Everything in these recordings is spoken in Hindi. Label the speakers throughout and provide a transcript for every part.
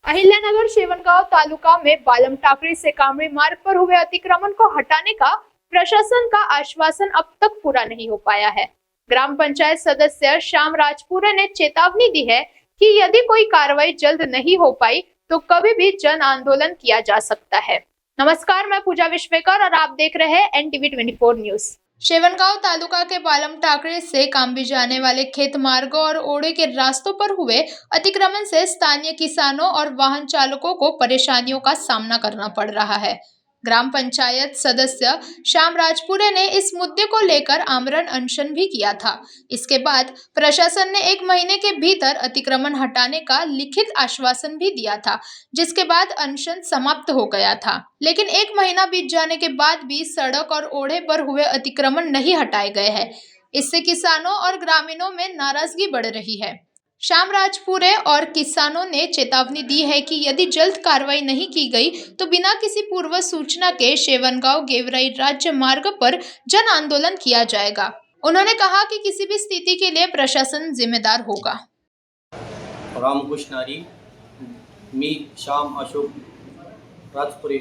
Speaker 1: अहिल्यानगर शेवनगांव तालुका में बालम टाकरी से कामड़ी मार्ग पर हुए अतिक्रमण को हटाने का प्रशासन का आश्वासन अब तक पूरा नहीं हो पाया है। ग्राम पंचायत सदस्य श्याम राजपुरे ने चेतावनी दी है कि यदि कोई कार्रवाई जल्द नहीं हो पाई तो कभी भी जन आंदोलन किया जा सकता है। नमस्कार, मैं पूजा विश्वेकर और आप देख रहे हैं NTV 24 न्यूज। शेवनगांव तालुका के बालम टाकरे से कामबी जाने वाले खेत मार्गों और ओड़े के रास्तों पर हुए अतिक्रमण से स्थानीय किसानों और वाहन चालकों को परेशानियों का सामना करना पड़ रहा है। ग्राम पंचायत सदस्य श्याम राजपुरे ने इस मुद्दे को लेकर आमरण अनशन भी किया था। इसके बाद प्रशासन ने 1 महीने के भीतर अतिक्रमण हटाने का लिखित आश्वासन भी दिया था, जिसके बाद अनशन समाप्त हो गया था। लेकिन 1 महीना बीत जाने के बाद भी सड़क और ओढ़े पर हुए अतिक्रमण नहीं हटाए गए हैं। इससे किसानों और ग्रामीणों में नाराजगी बढ़ रही है। श्याम राजपुरे और किसानों ने चेतावनी दी है कि यदि जल्द कार्रवाई नहीं की गई तो बिना किसी पूर्व सूचना के शेवनगांव गेवराई राज्य मार्ग पर जन आंदोलन किया जाएगा। उन्होंने कहा कि किसी भी स्थिति के लिए प्रशासन जिम्मेदार होगा।
Speaker 2: रामकृष्ण हरी, मी श्याम अशोक राजपुरे,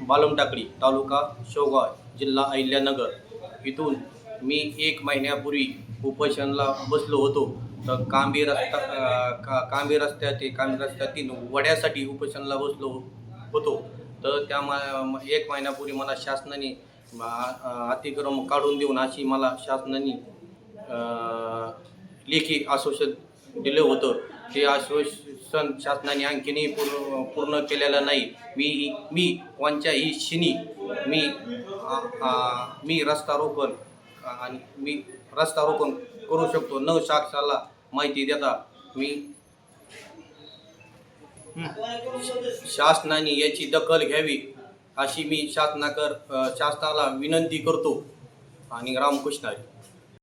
Speaker 2: बालम टाकडी, तालुका शेवगाव, जिल्हा अहिल्यानगर इथून मी 1 महिन्यापूर्वी उपोषणाला बसलो होतो। तर कांबी रस्त्यातील वड्यासाठी उपोषणाला बसलो होतो। तर त्या 1 महिन्यापूर्वी मला शासनाने अतिक्रमण काढून देऊन अशी मला शासनाने लेखी आश्वासन दिलं होतं। ते आश्वासन शासनाने आणखीनही पूर्ण केलेलं नाही। मी कोणत्याही क्षणी मी रस्ता रोकोन करू शकतो। न साक्षाला माहिती देता मी शासनाने याची दखल घ्यावी अशी मी शासनाला विनंती करतो। आणि रामकृष्ण हरी।